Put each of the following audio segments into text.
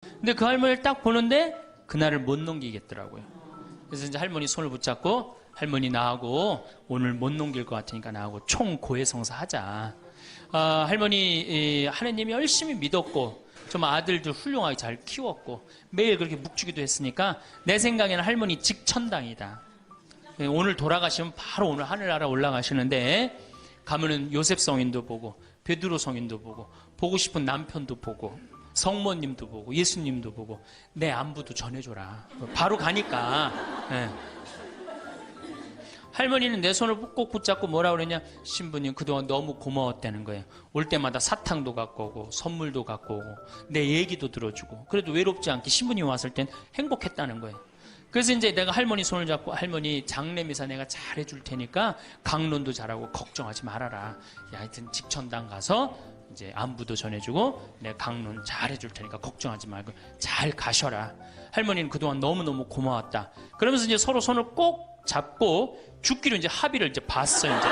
근데 그 할머니를 딱 보는데 그날을 못 넘기겠더라고요. 그래서 이제 할머니 손을 붙잡고 할머니 나하고 오늘 못 넘길 것 같으니까 나하고 총고해성사 하자. 할머니 하느님이 열심히 믿었고 좀 아들도 훌륭하게 잘 키웠고 매일 그렇게 묵주기도 했으니까 내 생각에는 할머니 직천당이다. 오늘 돌아가시면 바로 오늘 하늘나라 올라가시는데 가면은 요셉 성인도 보고 베드로 성인도 보고 싶은 남편도 보고 성모님도 보고 예수님도 보고 내 안부도 전해줘라. 바로 가니까. 네. 할머니는 내 손을 꼭 붙잡고 뭐라 그러냐, 신부님 그동안 너무 고마웠다는 거예요. 올 때마다 사탕도 갖고 오고 선물도 갖고 오고 내 얘기도 들어주고 그래도 외롭지 않게 신부님 왔을 땐 행복했다는 거예요. 그래서 이제 내가 할머니 손을 잡고 할머니 장례미사 내가 잘해줄 테니까 강론도 잘하고 걱정하지 말아라. 하여튼 직천당 가서 이제 안부도 전해주고 내가 강론 잘해줄 테니까 걱정하지 말고 잘 가셔라. 할머니는 그동안 너무너무 고마웠다. 그러면서 이제 서로 손을 꼭 잡고 죽기로 이제 합의를 이제 봤어요. 이제.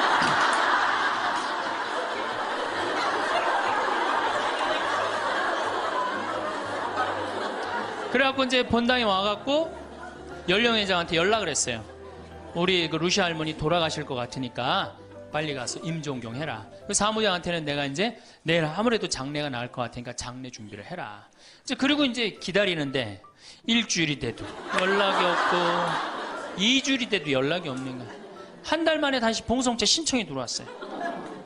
그래갖고 이제 본당에 와갖고 연령회장한테 연락을 했어요. 우리 그 루시아 할머니 돌아가실 것 같으니까 빨리 가서 임종경 해라. 그 사무장한테는 내가 이제 내일 아무래도 장례가 나을 것 같으니까 장례 준비를 해라. 이제 그리고 이제 기다리는데 일주일이 돼도 연락이 없고 2주일이 돼도 연락이 없는 거야. 한 달 만에 다시 봉성체 신청이 들어왔어요.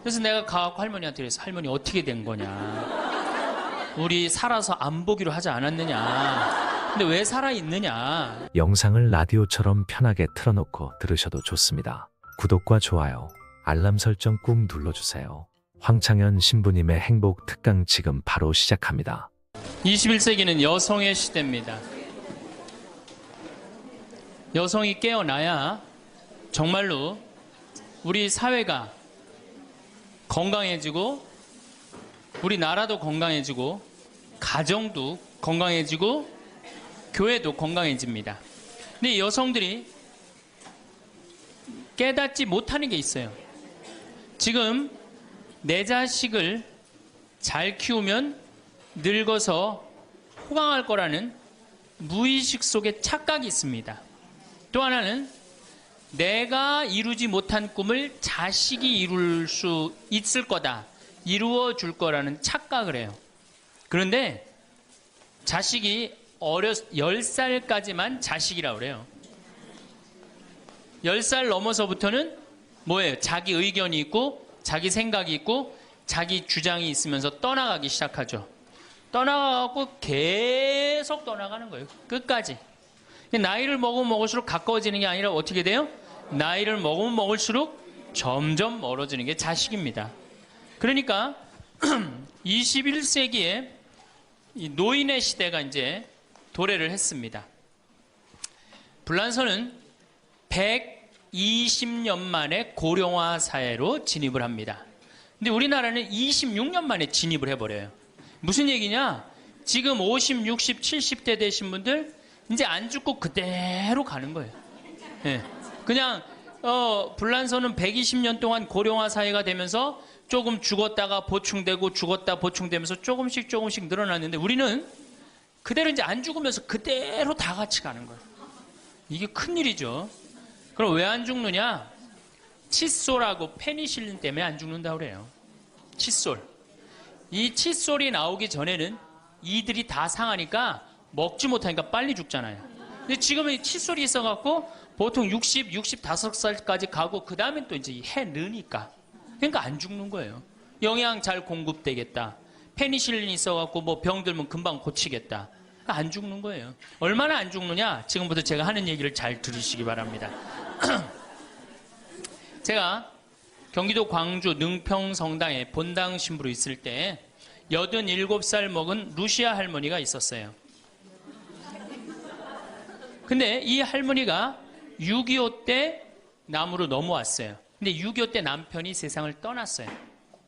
그래서 내가 가고 할머니한테 그래서 할머니 어떻게 된 거냐. 우리 살아서 안 보기로 하지 않았느냐. 근데 왜 살아있느냐. 영상을 라디오처럼 편하게 틀어놓고 들으셔도 좋습니다. 구독과 좋아요, 알람 설정 꾹 눌러주세요. 황창현 신부님의 행복 특강 지금 바로 시작합니다. 21세기는 여성의 시대입니다. 여성이 깨어나야 정말로 우리 사회가 건강해지고 우리 나라도 건강해지고 가정도 건강해지고 교회도 건강해집니다. 근데 여성들이 깨닫지 못하는 게 있어요. 지금 내 자식을 잘 키우면 늙어서 호강할 거라는 무의식 속에 착각이 있습니다. 또 하나는 내가 이루지 못한 꿈을 자식이 이룰 수 있을 거다, 이루어 줄 거라는 착각을 해요. 그런데 자식이 10살까지만 자식이라고 그래요. 10살 넘어서부터는 뭐예요? 자기 의견이 있고 자기 생각이 있고 자기 주장이 있으면서 떠나가기 시작하죠. 떠나가고 계속 떠나가는 거예요. 끝까지. 나이를 먹으면 먹을수록 가까워지는 게 아니라 어떻게 돼요? 나이를 먹으면 먹을수록 점점 멀어지는 게 자식입니다. 그러니까 21세기에 이 노인의 시대가 이제 도래를 했습니다. 불란서는 120년 만에 고령화 사회로 진입을 합니다. 근데 우리나라는 26년 만에 진입을 해버려요. 무슨 얘기냐? 지금 50, 60, 70대 되신 분들 이제 안 죽고 그대로 가는 거예요. 네. 그냥 불란서는 120년 동안 고령화 사회가 되면서 조금 죽었다가 보충되고 죽었다 보충되면서 조금씩 늘어났는데 우리는 그대로 이제 안 죽으면서 그대로 다 같이 가는 거예요. 이게 큰일이죠. 그럼 왜 안 죽느냐? 칫솔하고 페니실린 때문에 안 죽는다고 그래요. 칫솔. 이 칫솔이 나오기 전에는 이들이 다 상하니까 먹지 못하니까 빨리 죽잖아요. 근데 지금은 칫솔이 있어갖고 보통 60, 65살까지 가고 그 다음에 또 이제 해 느니까. 그러니까 안 죽는 거예요. 영양 잘 공급되겠다. 페니실린이 있어갖고 뭐 병 들면 금방 고치겠다. 그러니까 안 죽는 거예요. 얼마나 안 죽느냐? 지금부터 제가 하는 얘기를 잘 들으시기 바랍니다. 제가 경기도 광주 능평성당에 본당 신부로 있을 때 87살 먹은 루시아 할머니가 있었어요. 근데 이 할머니가 6.25 때 남으로 넘어왔어요. 근데 6.25 때 남편이 세상을 떠났어요.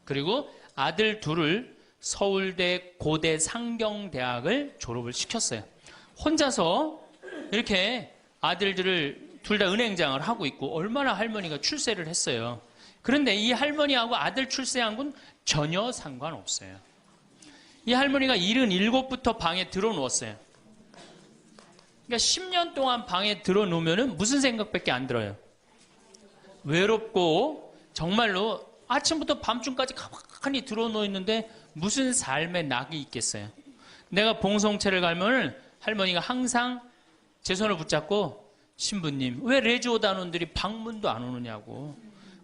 그리고 아들 둘을 서울대 고대 상경대학을 졸업을 시켰어요. 혼자서 이렇게 아들들을 둘 다 은행장을 하고 있고 얼마나 할머니가 출세를 했어요. 그런데 이 할머니하고 아들 출세한 건 전혀 상관없어요. 이 할머니가 77부터 방에 들어누웠어요. 그러니까 10년 동안 방에 들어놓으면 무슨 생각밖에 안 들어요. 외롭고 정말로 아침부터 밤중까지 가만히 들어놓여 있는데 무슨 삶의 낙이 있겠어요. 내가 봉송체를 가면 할머니가 항상 제 손을 붙잡고 신부님 왜 레지오단원들이 방문도 안 오느냐고.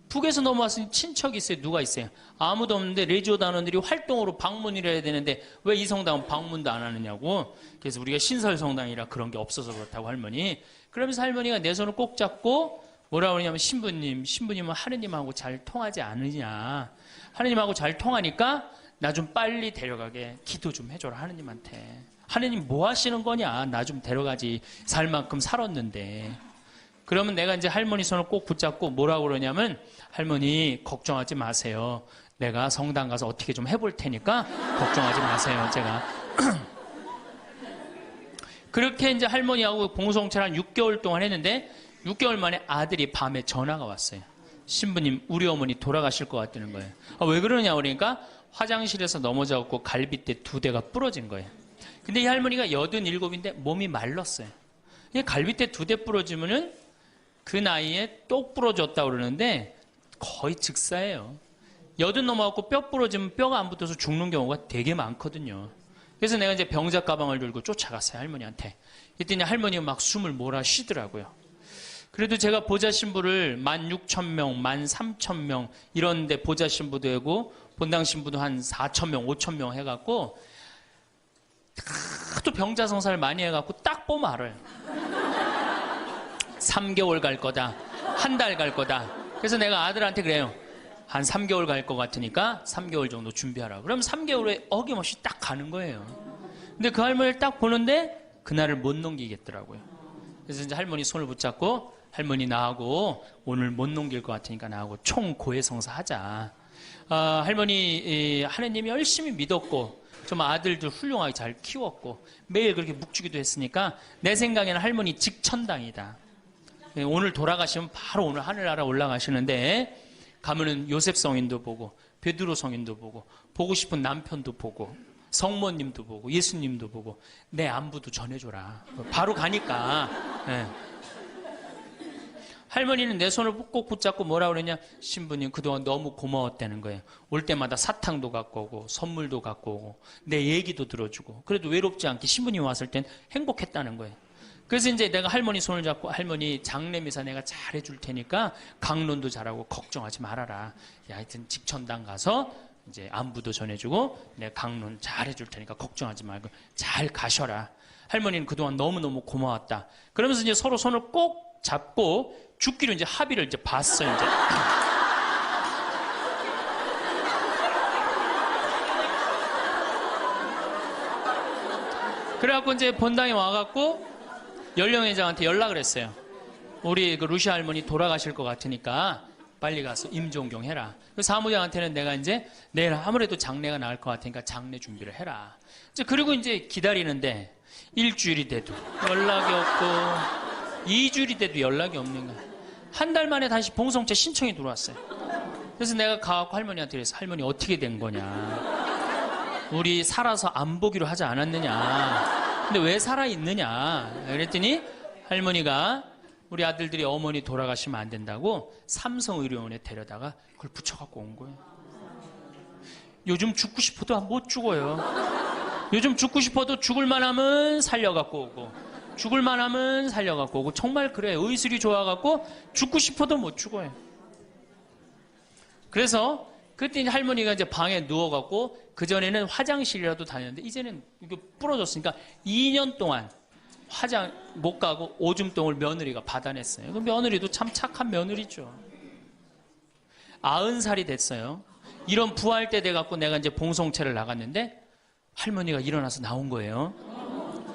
북에서 넘어왔으니 친척이 있어요. 누가 있어요? 아무도 없는데 레지오단원들이 활동으로 방문을 해야 되는데 왜 이 성당은 방문도 안 하느냐고. 그래서 우리가 신설성당이라 그런 게 없어서 그렇다고 할머니. 그러면서 할머니가 내 손을 꼭 잡고 뭐라고 그러냐면 신부님은 하느님하고 잘 통하지 않으냐. 하느님하고 잘 통하니까 나 좀 빨리 데려가게 기도 좀 해줘라 하느님한테. 하느님 뭐 하시는 거냐. 나 좀 데려가지. 살 만큼 살았는데. 그러면 내가 이제 할머니 손을 꼭 붙잡고 뭐라고 그러냐면 할머니 걱정하지 마세요. 내가 성당 가서 어떻게 좀 해볼 테니까 걱정하지 마세요. 제가 그렇게 이제 할머니하고 봉송체를 한 6개월 동안 했는데 6개월 만에 아들이 밤에 전화가 왔어요. 신부님 우리 어머니 돌아가실 것 같다는 거예요. 왜 그러냐 그러니까 화장실에서 넘어져갖고 갈비뼈 2대가 부러진 거예요. 근데 이 할머니가 87인데 몸이 말랐어요. 갈비뼈 2대 부러지면은 그 나이에 똑 부러졌다 그러는데 거의 즉사예요. 80 넘어갖고 뼈 부러지면 뼈가 안 붙어서 죽는 경우가 되게 많거든요. 그래서 내가 이제 병자 가방을 들고 쫓아갔어요, 할머니한테. 그랬더니 할머니가 막 숨을 몰아 쉬더라고요. 그래도 제가 보좌 신부를 16,000명, 13,000명 이런 데 보좌 신부도 하고 본당 신부도 한 4,000명, 5,000명 해갖고 하도 병자 성사를 많이 해갖고 딱 보면 알아요. 3개월 갈 거다. 한 달 갈 거다. 그래서 내가 아들한테 그래요. 한 3개월 갈 것 같으니까 3개월 정도 준비하라. 그럼 3개월에 어김없이 딱 가는 거예요. 근데 그 할머니를 딱 보는데 그날을 못 넘기겠더라고요. 그래서 이제 할머니 손을 붙잡고 할머니 나하고 오늘 못 넘길 것 같으니까 나하고 총 고해성사 하자. 할머니 하느님이 열심히 믿었고 좀 아들들 훌륭하게 잘 키웠고 매일 그렇게 묵주기도 했으니까 내 생각에는 할머니 직천당이다. 오늘 돌아가시면 바로 오늘 하늘나라 올라가시는데 가면은 요셉 성인도 보고 베드로 성인도 보고 싶은 남편도 보고 성모님도 보고 예수님도 보고 내 안부도 전해줘라. 바로 가니까. 네. 할머니는 내 손을 꼭 붙잡고 뭐라 그러냐. 신부님 그동안 너무 고마웠다는 거예요. 올 때마다 사탕도 갖고 오고 선물도 갖고 오고 내 얘기도 들어주고 그래도 외롭지 않게 신부님 왔을 땐 행복했다는 거예요. 그래서 이제 내가 할머니 손을 잡고 할머니 장례미사 내가 잘해줄 테니까 강론도 잘하고 걱정하지 말아라. 하여튼 직천당 가서 이제 안부도 전해주고 내가 강론 잘해줄 테니까 걱정하지 말고 잘 가셔라. 할머니는 그동안 너무너무 고마웠다. 그러면서 이제 서로 손을 꼭 잡고 죽기로 이제 합의를 이제 봤어요. 이제. 그래갖고 이제 본당에 와갖고 연령회장한테 연락을 했어요. 우리 그 루시 할머니 돌아가실 것 같으니까 빨리 가서 임종경 해라. 그 사무장한테는 내가 이제 내일 아무래도 장례가 나을 것 같으니까 장례 준비를 해라. 이제 그리고 이제 기다리는데 일주일이 돼도 연락이 없고 2주일이 돼도 연락이 없는 거야. 한 달 만에 다시 봉송체 신청이 들어왔어요. 그래서 내가 가갖고 할머니한테 그래서 할머니 어떻게 된 거냐. 우리 살아서 안 보기로 하지 않았느냐. 근데 왜 살아있느냐. 그랬더니 할머니가 우리 아들들이 어머니 돌아가시면 안 된다고 삼성의료원에 데려다가 그걸 붙여갖고 온 거예요. 요즘 죽고 싶어도 못 죽어요. 요즘 죽고 싶어도 죽을만 하면 살려갖고 오고 죽을만 하면 살려갖고 오고 정말 그래요. 의술이 좋아갖고 죽고 싶어도 못 죽어요. 그래서 그때 이제 할머니가 이제 방에 누워갖고 그전에는 화장실이라도 다녔는데 이제는 이게 부러졌으니까 2년 동안 화장 못 가고 오줌똥을 며느리가 받아냈어요. 그 며느리도 참 착한 며느리죠. 90살이 됐어요. 이런 부활 때 돼갖고 내가 이제 봉송체를 나갔는데 할머니가 일어나서 나온 거예요.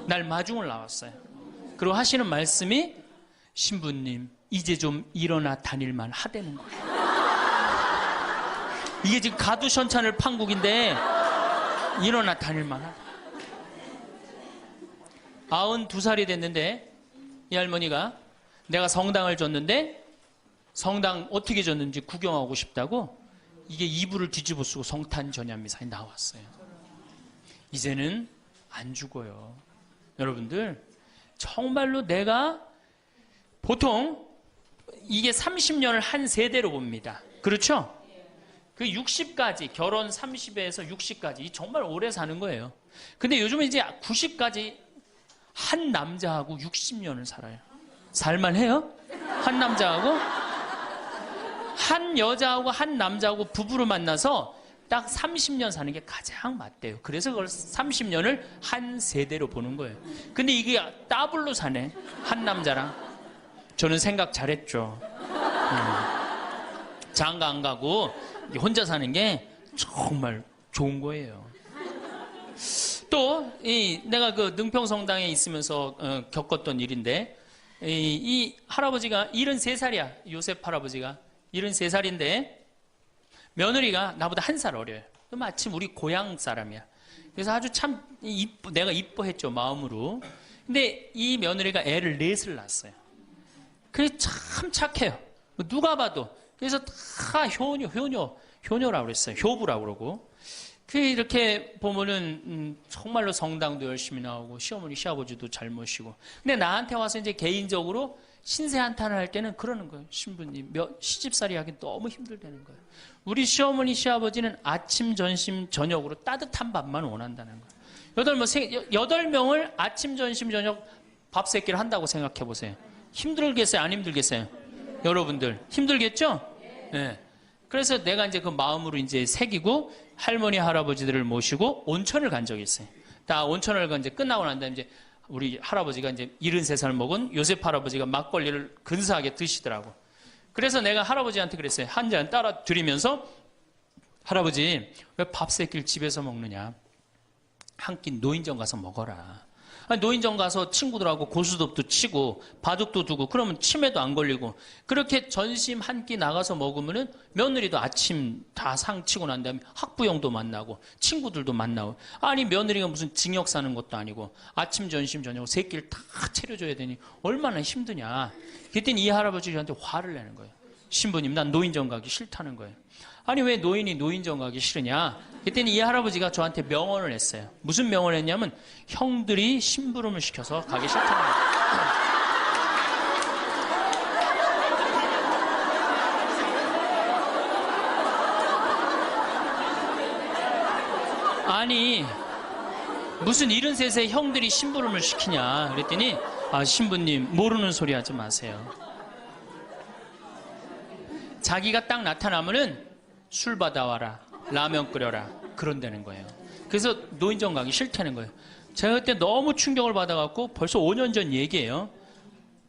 날 마중을 나왔어요. 그리고 하시는 말씀이 신부님 이제 좀 일어나 다닐만 하다는 거예요. 이게 지금 가두션찬을 판국인데 일어나 다닐만 하다. 92살이 됐는데 이 할머니가 내가 성당을 줬는데 성당 어떻게 줬는지 구경하고 싶다고 이게 이불을 뒤집어 쓰고 성탄 전야미사에 나왔어요. 이제는 안 죽어요. 여러분들, 정말로 내가 보통 이게 30년을 한 세대로 봅니다. 그렇죠? 그 60까지, 결혼 30에서 60까지 정말 오래 사는 거예요. 근데 요즘은 이제 90까지 한 남자하고 60년을 살아요. 살만해요? 한 남자하고? 한 여자하고 한 남자하고 부부로 만나서 딱 30년 사는 게 가장 맞대요. 그래서 그걸 30년을 한 세대로 보는 거예요. 근데 이게 더블로 사네. 한 남자랑. 저는 생각 잘했죠. 장가 안 가고 혼자 사는 게 정말 좋은 거예요. 또 내가 그 능평성당에 있으면서 겪었던 일인데, 이 할아버지가 73살이야. 요셉 할아버지가 73살인데 며느리가 나보다 1살 어려요. 마침 우리 고향 사람이야. 그래서 아주 참 내가 이뻐했죠, 마음으로. 근데 이 며느리가 애를 4을 낳았어요. 그게 참 착해요. 누가 봐도. 그래서 다 효녀라고 그랬어요. 효부라고 그러고. 그 이렇게 보면은 정말로 성당도 열심히 나오고 시어머니 시아버지도 잘 모시고. 근데 나한테 와서 이제 개인적으로 신세 한탄을 할 때는 그러는 거예요. 신부님, 시집살이 하기 너무 힘들다는 거예요. 우리 시어머니 시아버지는 아침 점심 저녁으로 따뜻한 밥만 원한다는 거예요. 8명을 아침 점심 저녁 밥 세끼를 한다고 생각해 보세요. 힘들겠어요? 안 힘들겠어요? 여러분들 힘들겠죠? 네. 그래서 내가 이제 그 마음으로 이제 새기고 할머니 할아버지들을 모시고 온천을 간 적이 있어요. 다 온천을 이제 끝나고 난 다음에 이제 우리 할아버지가 이제 73살 먹은 요셉 할아버지가 막걸리를 근사하게 드시더라고. 그래서 내가 할아버지한테 그랬어요. 한 잔 따라 드리면서, 할아버지 왜 밥 세끼를 집에서 먹느냐? 한 끼 노인정 가서 먹어라. 아니, 노인정 가서 친구들하고 고스톱도 치고 바둑도 두고 그러면 치매도 안 걸리고, 그렇게 전심 한 끼 나가서 먹으면은 며느리도 아침 다 상 치고 난 다음에 학부형도 만나고 친구들도 만나고. 아니, 며느리가 무슨 징역 사는 것도 아니고 아침 점심 저녁 3끼를 다 차려줘야 되니 얼마나 힘드냐. 그랬더니 이 할아버지 저한테 화를 내는 거예요. 신부님, 난 노인정 가기 싫다는 거예요. 아니, 왜 노인이 노인정 가기 싫으냐? 그랬더니 이 할아버지가 저한테 명언을 했어요. 무슨 명언을 했냐면, 형들이 심부름을 시켜서 가기 싫다는 거예요. 아니, 무슨 73세 형들이 심부름을 시키냐? 그랬더니, 신부님, 모르는 소리 하지 마세요. 자기가 딱 나타나면은 술 받아와라, 라면 끓여라, 그런다는 거예요. 그래서 노인정 가기 싫다는 거예요. 제가 그때 너무 충격을 받아갖고 벌써 5년 전 얘기예요.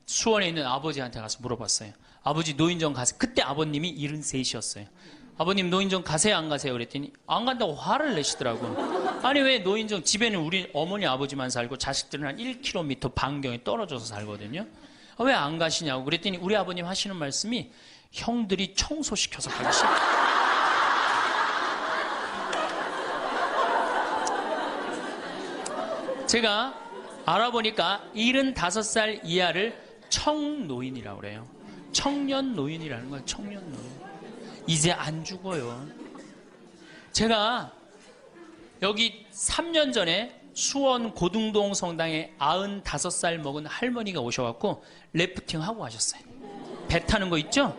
수원에 있는 아버지한테 가서 물어봤어요. 아버지, 노인정 가세요? 그때 아버님이 73이셨어요. 아버님, 노인정 가세요, 안 가세요? 그랬더니 안 간다고 화를 내시더라고요. 아니, 왜 노인정, 집에는 우리 어머니 아버지만 살고 자식들은 한 1km 반경에 떨어져서 살거든요. 왜 안 가시냐고 그랬더니 우리 아버님 하시는 말씀이, 형들이 청소시켜서 가기 싫어. 제가 알아보니까 75살 이하를 청노인이라고 그래요. 청년 노인이라는 거예요. 청년 노인. 이제 안 죽어요. 제가 여기 3년 전에 수원 고등동 성당에 95살 먹은 할머니가 오셔갖고 래프팅 하고 가셨어요. 배 타는 거 있죠?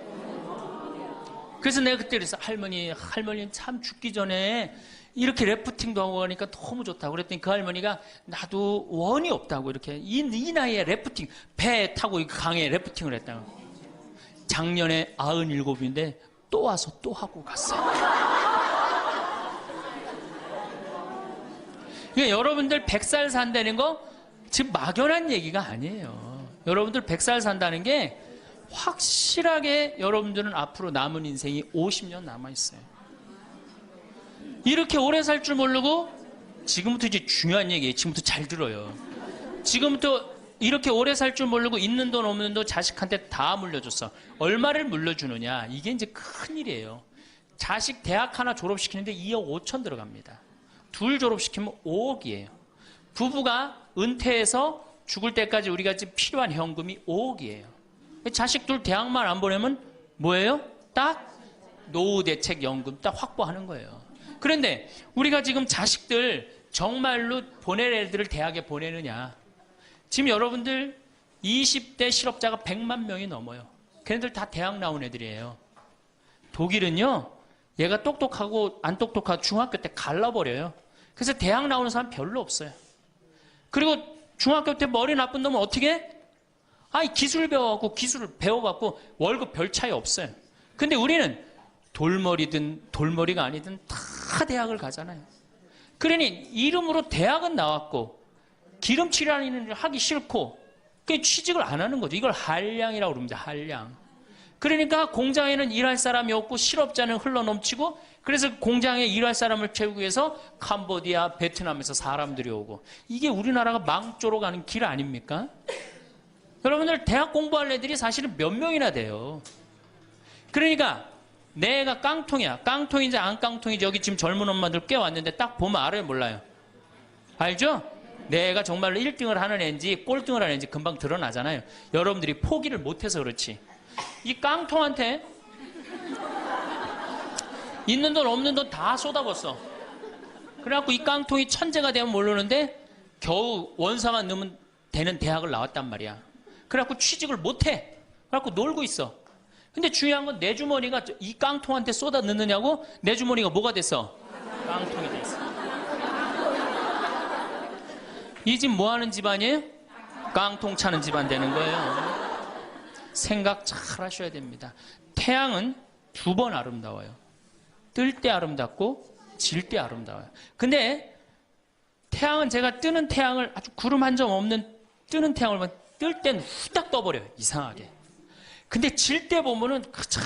그래서 내가 그때 그랬어. 할머니 참 죽기 전에 이렇게 래프팅도 하고 가니까 너무 좋다고. 그랬더니 그 할머니가, 나도 원이 없다고, 이렇게 이 나이에 래프팅, 배 타고 강에 래프팅을 했다고. 작년에 97인데 또 와서 또 하고 갔어요. 그러니까 여러분들 100살 산다는 거 지금 막연한 얘기가 아니에요. 여러분들 100살 산다는 게 확실하게 여러분들은 앞으로 남은 인생이 50년 남아있어요. 이렇게 오래 살 줄 모르고, 지금부터 이제 중요한 얘기예요. 지금부터 잘 들어요. 지금부터 이렇게 오래 살 줄 모르고 있는 돈 없는 돈 자식한테 다 물려줬어. 얼마를 물려주느냐, 이게 이제 큰일이에요. 자식 대학 하나 졸업시키는데 2억 5천 들어갑니다. 둘 졸업시키면 5억이에요. 부부가 은퇴해서 죽을 때까지 우리가 지금 필요한 현금이 5억이에요. 자식 둘 대학만 안 보내면 뭐예요? 딱 노후대책연금 딱 확보하는 거예요. 그런데 우리가 지금 자식들 정말로 보낼 애들을 대학에 보내느냐. 지금 여러분들 20대 실업자가 100만 명이 넘어요. 걔네들 다 대학 나온 애들이에요. 독일은요, 얘가 똑똑하고 안 똑똑하고 중학교 때 갈라버려요. 그래서 대학 나오는 사람 별로 없어요. 그리고 중학교 때 머리 나쁜 놈은 어떻게 해? 기술 배워갖고 기술을 배워갖고 월급 별 차이 없어요. 근데 우리는 돌머리든 돌머리가 아니든 다 대학을 가잖아요. 그러니 이름으로 대학은 나왔고 기름칠하는 일을 하기 싫고 취직을 안 하는 거죠. 이걸 한량이라고 그럽니다. 한량. 그러니까 공장에는 일할 사람이 없고 실업자는 흘러넘치고 그래서 공장에 일할 사람을 채우기 위해서 캄보디아, 베트남에서 사람들이 오고 이게 우리나라가 망조로 가는 길 아닙니까? 여러분들 대학 공부할 애들이 사실은 몇 명이나 돼요. 그러니까 내가 깡통이야. 깡통인지 안 깡통인지 여기 지금 젊은 엄마들 꽤 왔는데 딱 보면 알아요, 몰라요? 알죠? 내가 정말로 1등을 하는 애인지 꼴등을 하는 애인지 금방 드러나잖아요. 여러분들이 포기를 못해서 그렇지. 이 깡통한테 있는 돈 없는 돈 다 쏟아붓어. 그래갖고 이 깡통이 천재가 되면 모르는데 겨우 원서만 넣으면 되는 대학을 나왔단 말이야. 그래갖고 취직을 못해. 그래갖고 놀고 있어. 근데 중요한 건 내 주머니가 이 깡통한테 쏟아 넣느냐고 내 주머니가 뭐가 됐어? 깡통이 됐어. 이 집 뭐 하는 집안이에요? 깡통 차는 집안 되는 거예요. 생각 잘 하셔야 됩니다. 태양은 두 번 아름다워요. 뜰 때 아름답고 질 때 아름다워요. 근데 태양은 제가 뜨는 태양을 아주 구름 한 점 없는 뜨는 태양을 보면 뜰 땐 후딱 떠버려요. 이상하게. 근데 질 때 보면은 참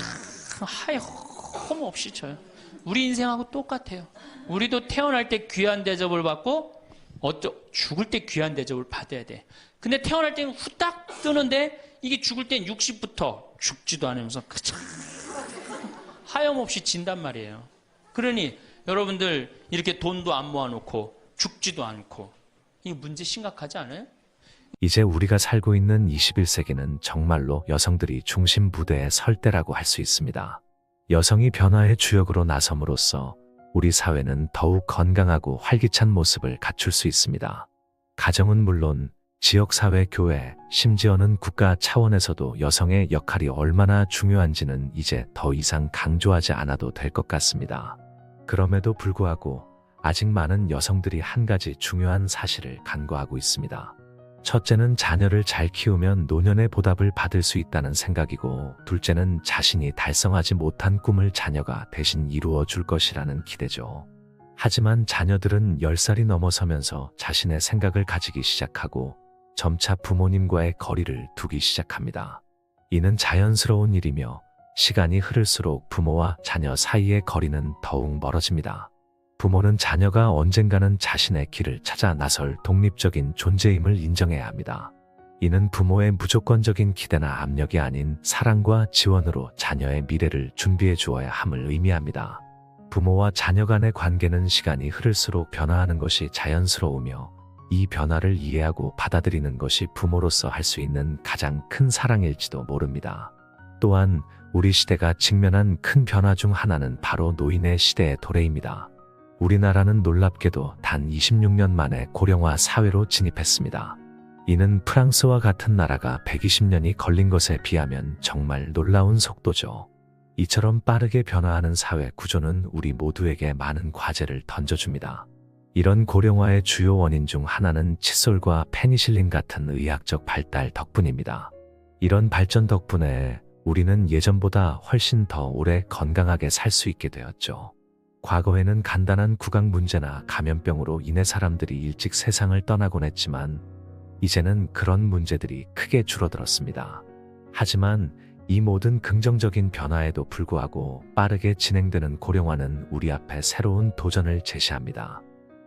하염 없이 져요. 우리 인생하고 똑같아요. 우리도 태어날 때 귀한 대접을 받고 죽을 때 귀한 대접을 받아야 돼. 근데 태어날 때는 후딱 뜨는데 이게 죽을 땐 60부터 죽지도 않으면서 참 하염없이 진단 말이에요. 그러니 여러분들 이렇게 돈도 안 모아놓고 죽지도 않고 이 문제 심각하지 않아요? 이제 우리가 살고 있는 21세기는 정말로 여성들이 중심 무대에 설 때라고 할 수 있습니다. 여성이 변화의 주역으로 나섬으로써 우리 사회는 더욱 건강하고 활기찬 모습을 갖출 수 있습니다. 가정은 물론 지역사회, 교회, 심지어는 국가 차원에서도 여성의 역할이 얼마나 중요한지는 이제 더 이상 강조하지 않아도 될 것 같습니다. 그럼에도 불구하고 아직 많은 여성들이 한 가지 중요한 사실을 간과하고 있습니다. 첫째는 자녀를 잘 키우면 노년의 보답을 받을 수 있다는 생각이고, 둘째는 자신이 달성하지 못한 꿈을 자녀가 대신 이루어 줄 것이라는 기대죠. 하지만 자녀들은 10살이 넘어서면서 자신의 생각을 가지기 시작하고 점차 부모님과의 거리를 두기 시작합니다. 이는 자연스러운 일이며 시간이 흐를수록 부모와 자녀 사이의 거리는 더욱 멀어집니다. 부모는 자녀가 언젠가는 자신의 길을 찾아 나설 독립적인 존재임을 인정해야 합니다. 이는 부모의 무조건적인 기대나 압력이 아닌 사랑과 지원으로 자녀의 미래를 준비해 주어야 함을 의미합니다. 부모와 자녀 간의 관계는 시간이 흐를수록 변화하는 것이 자연스러우며 이 변화를 이해하고 받아들이는 것이 부모로서 할 수 있는 가장 큰 사랑일지도 모릅니다. 또한 우리 시대가 직면한 큰 변화 중 하나는 바로 노인의 시대의 도래입니다. 우리나라는 놀랍게도 단 26년 만에 고령화 사회로 진입했습니다. 이는 프랑스와 같은 나라가 120년이 걸린 것에 비하면 정말 놀라운 속도죠. 이처럼 빠르게 변화하는 사회 구조는 우리 모두에게 많은 과제를 던져줍니다. 이런 고령화의 주요 원인 중 하나는 칫솔과 페니실린 같은 의학적 발달 덕분입니다. 이런 발전 덕분에 우리는 예전보다 훨씬 더 오래 건강하게 살 수 있게 되었죠. 과거에는 간단한 구강 문제나 감염병으로 인해 사람들이 일찍 세상을 떠나곤 했지만 이제는 그런 문제들이 크게 줄어들었습니다. 하지만 이 모든 긍정적인 변화에도 불구하고 빠르게 진행되는 고령화는 우리 앞에 새로운 도전을 제시합니다.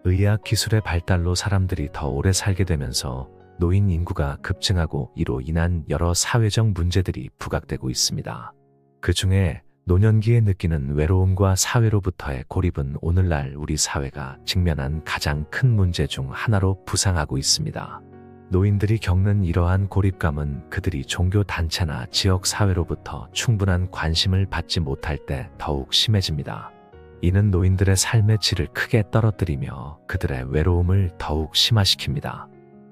의학 기술의 발달로 사람들이 더 오래 살게 되면서 노인 인구가 급증하고 이로 인한 여러 사회적 문제들이 부각되고 있습니다. 그 중에 노년기에 느끼는 외로움과 사회로부터의 고립은 오늘날 우리 사회가 직면한 가장 큰 문제 중 하나로 부상하고 있습니다. 노인들이 겪는 이러한 고립감은 그들이 종교 단체나 지역 사회로부터 충분한 관심을 받지 못할 때 더욱 심해집니다. 이는 노인들의 삶의 질을 크게 떨어뜨리며 그들의 외로움을 더욱 심화시킵니다.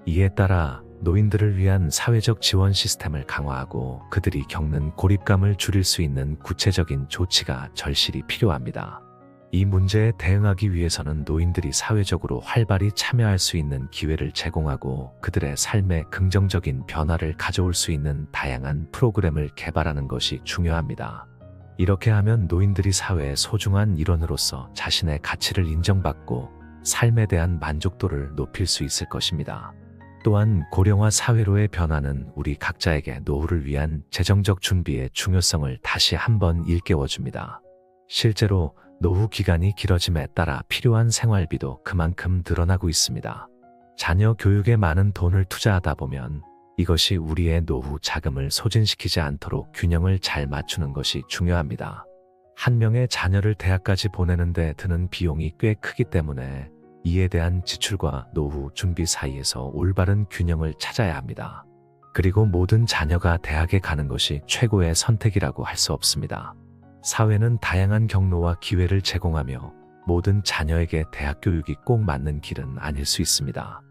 이에 따라 노인들을 위한 사회적 지원 시스템을 강화하고 그들이 겪는 고립감을 줄일 수 있는 구체적인 조치가 절실히 필요합니다. 이 문제에 대응하기 위해서는 노인들이 사회적으로 활발히 참여할 수 있는 기회를 제공하고 그들의 삶에 긍정적인 변화를 가져올 수 있는 다양한 프로그램을 개발하는 것이 중요합니다. 이렇게 하면 노인들이 사회의 소중한 일원으로서 자신의 가치를 인정받고 삶에 대한 만족도를 높일 수 있을 것입니다. 또한 고령화 사회로의 변화는 우리 각자에게 노후를 위한 재정적 준비의 중요성을 다시 한번 일깨워줍니다. 실제로 노후 기간이 길어짐에 따라 필요한 생활비도 그만큼 늘어나고 있습니다. 자녀 교육에 많은 돈을 투자하다 보면 이것이 우리의 노후 자금을 소진시키지 않도록 균형을 잘 맞추는 것이 중요합니다. 한 명의 자녀를 대학까지 보내는 데 드는 비용이 꽤 크기 때문에 이에 대한 지출과 노후 준비 사이에서 올바른 균형을 찾아야 합니다. 그리고 모든 자녀가 대학에 가는 것이 최고의 선택이라고 할 수 없습니다. 사회는 다양한 경로와 기회를 제공하며 모든 자녀에게 대학 교육이 꼭 맞는 길은 아닐 수 있습니다.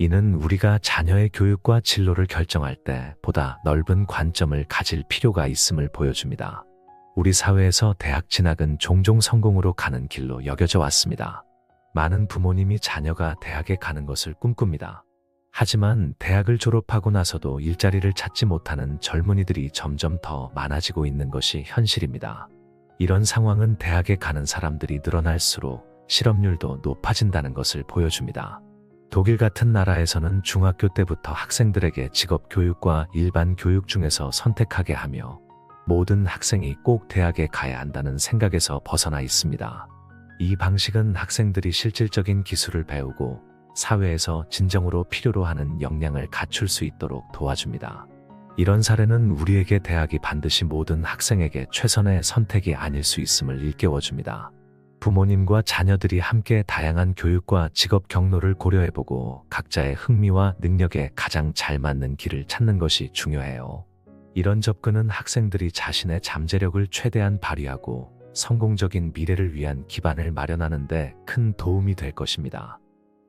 이는 우리가 자녀의 교육과 진로를 결정할 때 보다 넓은 관점을 가질 필요가 있음을 보여줍니다. 우리 사회에서 대학 진학은 종종 성공으로 가는 길로 여겨져 왔습니다. 많은 부모님이 자녀가 대학에 가는 것을 꿈꿉니다. 하지만 대학을 졸업하고 나서도 일자리를 찾지 못하는 젊은이들이 점점 더 많아지고 있는 것이 현실입니다. 이런 상황은 대학에 가는 사람들이 늘어날수록 실업률도 높아진다는 것을 보여줍니다. 독일 같은 나라에서는 중학교 때부터 학생들에게 직업 교육과 일반 교육 중에서 선택하게 하며 모든 학생이 꼭 대학에 가야 한다는 생각에서 벗어나 있습니다. 이 방식은 학생들이 실질적인 기술을 배우고 사회에서 진정으로 필요로 하는 역량을 갖출 수 있도록 도와줍니다. 이런 사례는 우리에게 대학이 반드시 모든 학생에게 최선의 선택이 아닐 수 있음을 일깨워줍니다. 부모님과 자녀들이 함께 다양한 교육과 직업 경로를 고려해보고 각자의 흥미와 능력에 가장 잘 맞는 길을 찾는 것이 중요해요. 이런 접근은 학생들이 자신의 잠재력을 최대한 발휘하고 성공적인 미래를 위한 기반을 마련하는 데 큰 도움이 될 것입니다.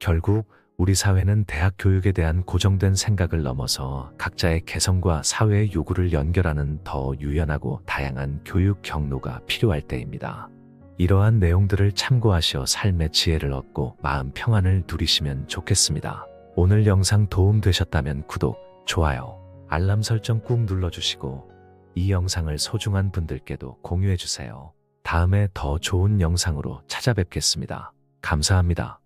결국 우리 사회는 대학 교육에 대한 고정된 생각을 넘어서 각자의 개성과 사회의 요구를 연결하는 더 유연하고 다양한 교육 경로가 필요할 때입니다. 이러한 내용들을 참고하시어 삶의 지혜를 얻고 마음 평안을 누리시면 좋겠습니다. 오늘 영상 도움되셨다면 구독, 좋아요, 알람 설정 꾹 눌러주시고 이 영상을 소중한 분들께도 공유해주세요. 다음에 더 좋은 영상으로 찾아뵙겠습니다. 감사합니다.